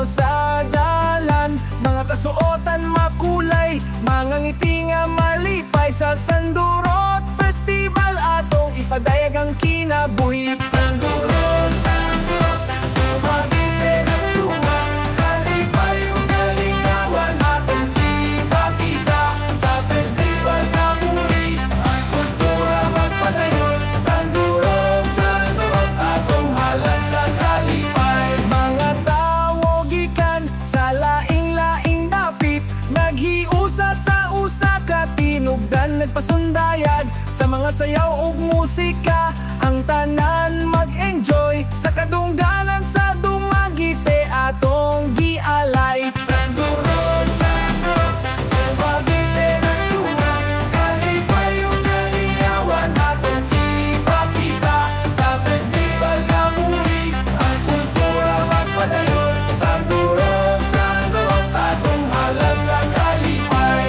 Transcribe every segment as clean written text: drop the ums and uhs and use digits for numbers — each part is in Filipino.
Sa dalan, mga kasuotan makulay, mga ngiti nga malipay. Sa Sandurot Festival atong ipadayag ang kinabuhi. Sandurot, Sandurot, tumagite ng tuwang, kalipay ug kalingawan atong ipakita. Sa festival nga muli, ang kultura magpadayon. Sandurot, Sandurot, atong halad sa kalipay. Mga sa laing-laing dapit, naghiusa sa usa ka tinugdan, nagpasundayag sa mga sayaw ug musika. Ang tanan mag-enjoy sa kadungganan sa Dumaguete atong gialay. Sandurot, Sandurot, tumagite ng tuwang, kalipay ug kalingawan atong ipakita. Sa festival nga muli, ang kultura magpadayon. Sandurot, Sandurot, atong halad sa kalipay.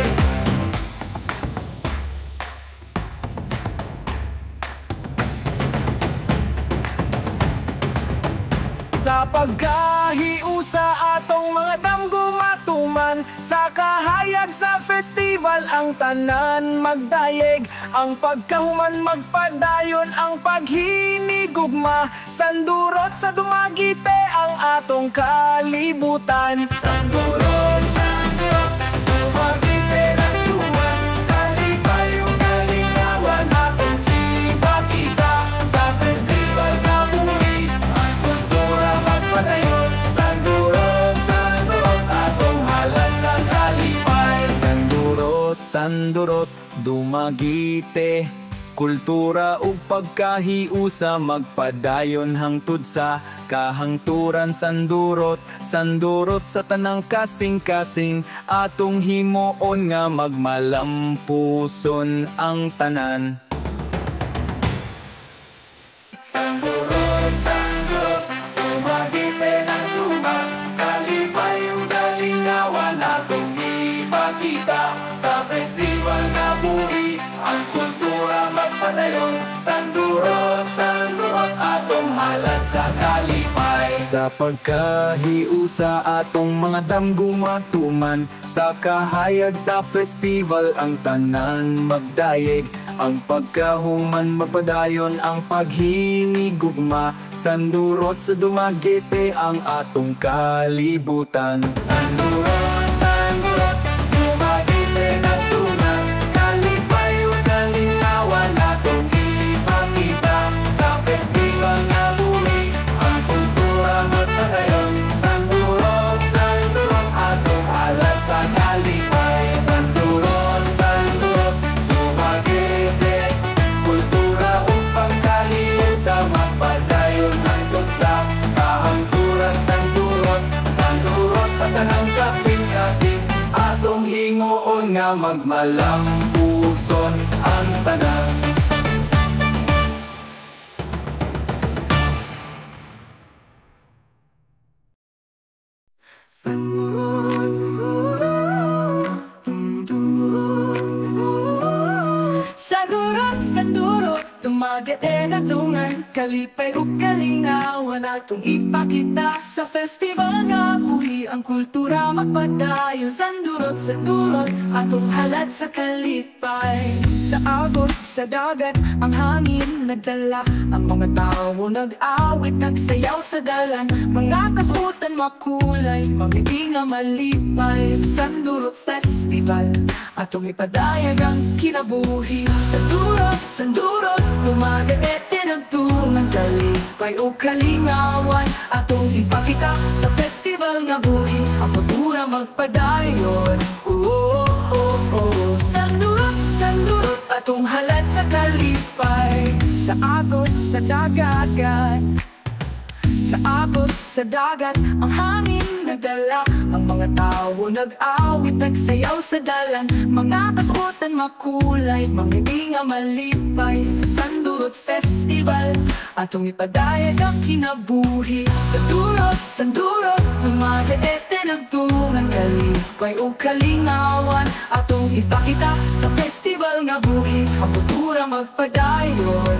Sa pagkahiusa atong mga damgumatuman, sa kahayag sa festival ang tanan magdayeg. Ang pagkahuman magpadayon, ang paghinigugma. Sandurot sa Dumaguete ang atong kalibutan. Sandurot, Sandurot, Dumaguete ng tuwang, kalipay ug kalingawan atong ipakita. Sa festival nga muli, ang kultura magpadayon. Sandurot, Sandurot, atong halad sa kalipay. Sandurot, Sandurot, Dumaguete, kultura ug pagkahiusa magpadayon hangtod sa kahangturan. Sandurot, Sandurot sa tanang kasing-kasing, atong himuon nga magmalampuson ang tanan. Sandurot, Sandurot, Dumaguete ng tuwang, kalipay ug kalingawan atong ipakita. Sa festival nga buhi, ang kultura magpadayon. Sandurot, Sandurot, atong halad sa kalipay. Sa pagkahiusa atong mga damgumatuman, sa kahayag sa festival ang tanan magdayeg. Ang pagkahuman magpadayon, ang paghinigugma. Sandurot sa Dumaguete ang atong kalibutan. Sandurot, Sandurot, Dumaguete ng tuwang, kalipay ug kalingawan atong ipakita. Sa festival nga muli, ang kultura magpadayon. Sandurot, Sandurot, atong halad sa kalipay. Sandurot, Sandurot, Dumaguete, kultura ug pagkahiusa magpadayon hangtod sa kahangturan. Sandurot, Sandurot sa tanang kasing-kasing, atong hinguon nga magmalampuson ang tanan. Sandurot, Sandurot, Dumaguete ng tungan, kalipay ug kalingawan atong ipakita. Sa festival nga buhi, ang kultura magpadayon. Sandurot, Sandurot, atong halad sa kalipay. Sa agos, sa dagat, ang hangin nagdala. Ang mga tao nag-awit, nagsayaw sa dalan. Mga kasuotan makulay, mamiti nga malipay. Sa Sandurot Festival, atong ipadayag ang kinabuhi. Sandurot, Sandurot, Dumaguete ng tungan, kalipay o kalingawan atong ipakita. Sa festival nga buhi, ang kultura magpadayon. Sandurot, Sandurot, atong halad sa kalipay. Sa agos, sa dagat, Sa agos, sa dagat, ang hangin nagdala. Ang mga tao nag-awit, nagsayaw sa dalan. Mga kasuotan makulay, mga nga malipay. Sa Sandurot Festival, atong ipadayag ang kinabuhi. Sa durot, Sandurot, mga ete nagtungan. Kalipay o kalingawan, atong ipakita sa festival nga buhi. Ang kultura magpadayon,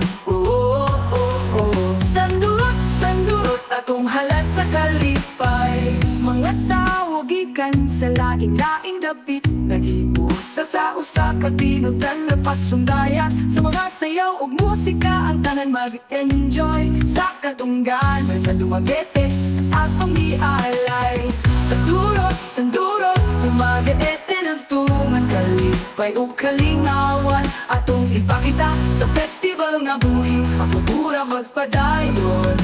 Sandurot, Sandurot, atong halat sa kalipay. Mga tao gikan sa laing-laing dapit, naghiusa sa usa ka tinutan, nagpasundayan. Sa mga sayaw ug musika, ang tanan mag-enjoy. Sa katunggan, sa Dumaguete, atong gialay. Sa durot, Sandurot, Dumaguete nagtungan. Kalipay o kalingawan, atong ipakita sa festival nga buhi. Ang kultura magpadayon,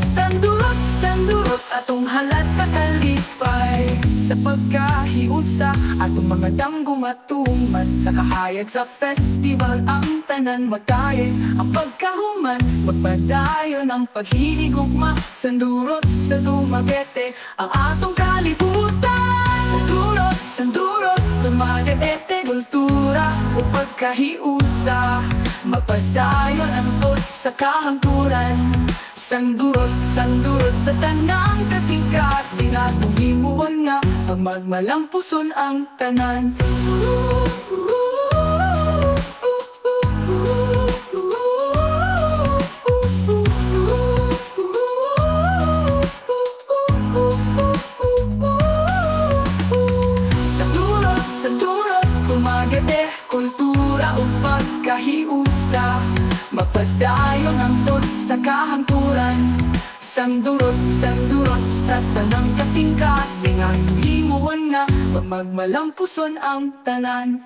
Sandurot, Sandurot, atong halat sa kalipay. Sa pagkahiusa, atong mga damgo matuman. Sa kahayag sa festival, ang tanan magdayen. Ang pagkahuman, magpadayon. Ang paghinigugma, Sandurot sa Dumaguete, ang atong kalibutan. Sandurot, Sandurot, Dumaguete, kultura o pagkahiusa. Magpadayon ang tot sa kahangturan. Sandurot, Sandurot, sa tanang kasing-kasing. Atong himuon nga, ang magmalampuson ang tanan. Sandurot, Sandurot, Dumaguete, kultura o pagkahiusa. Magpadayon ang tot sa kahangturan. Sandurot, Sandurot, sa tanang kasing-kasing. Ang himuon nga, magmalampuson ang tanan.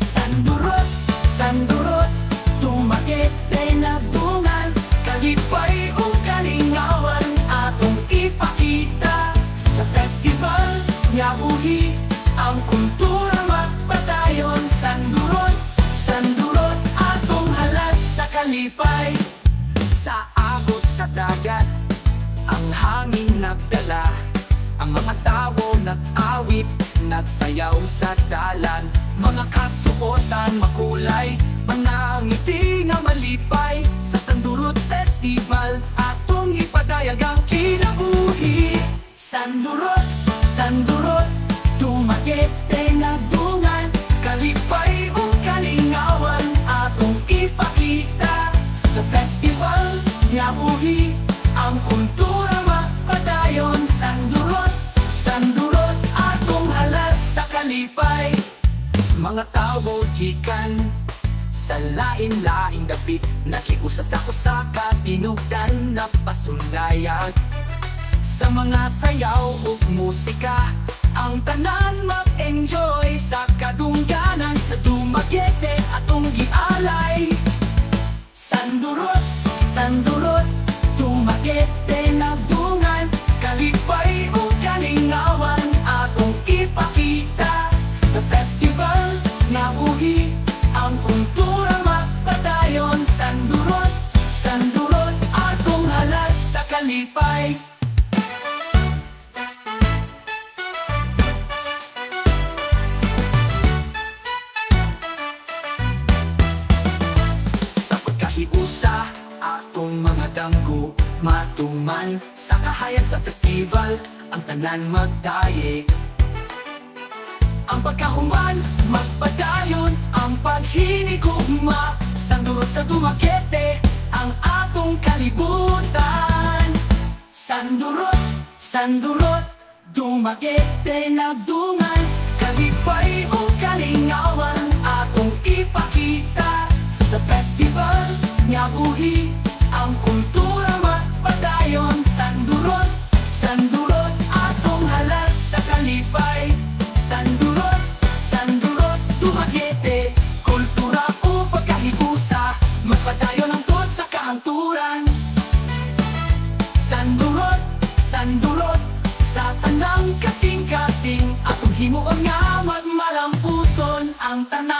Sandurot, Sandurot, Dumaguete nagtungan. Kalipay o kalingawan, atong ipakita sa festival nga buhi. Ang kultura magpadayon. Sandurot, Sandurot, atong halat sa kalipay. Sa agos sa dagat, ang hangin nagdala. Ang mga tao nag-awit, nagsayaw sa dalan. Mga kasuotan makulay, mga ngiti nga malipay. Sa Sandurot Festival, atong ipadayag ang kinabuhi. Sandurot, Sandurot, Dumaguete nagtungan. Kalipay o kalingawan, atong ipakita sa festival nga buhi. Ang kultura magpadayon. Sandurot, Sandurot, atong halat sa kalipay. Mga tao gikan sa lain-laing dapit, nakiusa sa kusaka, tinugdan na pasundayag. Sa mga sayaw ug musika, ang tanan mag-enjoy. Sa kadungganan, sa Dumaguete, atong gialay. Sandurot, Sandurot, Dumaguete nagtungan. Kalipay o kalingawan, atong ipakita sa festival nga buhi. Ang kultura magpadayon. Sandurot, Sandurot, atong halat sa kalipay. Sa pagkahiusa, atong mga damgo matuman. Sa kahayag sa festival, ang tanan magdaye. Ang pagkahuman, magpadayon. Ang paghinigugma, Sandurot sa Dumaguete, ang atong kalibutan. Sandurot, Sandurot, Dumaguete nagtungan. Kalipay o kalingawan, atong ipakita sa festival nga buhi. Ang kultura magpadayon. Sandurot, Sandurot, atong halat sa kalipay. Sandurot, Sandurot, Dumaguete, kultura o pagkahibusa. Magpadayon ang tot sa kahangturan. Sandurot, lang kasing-kasing, atong himuon nga magmalampuson ang tanan.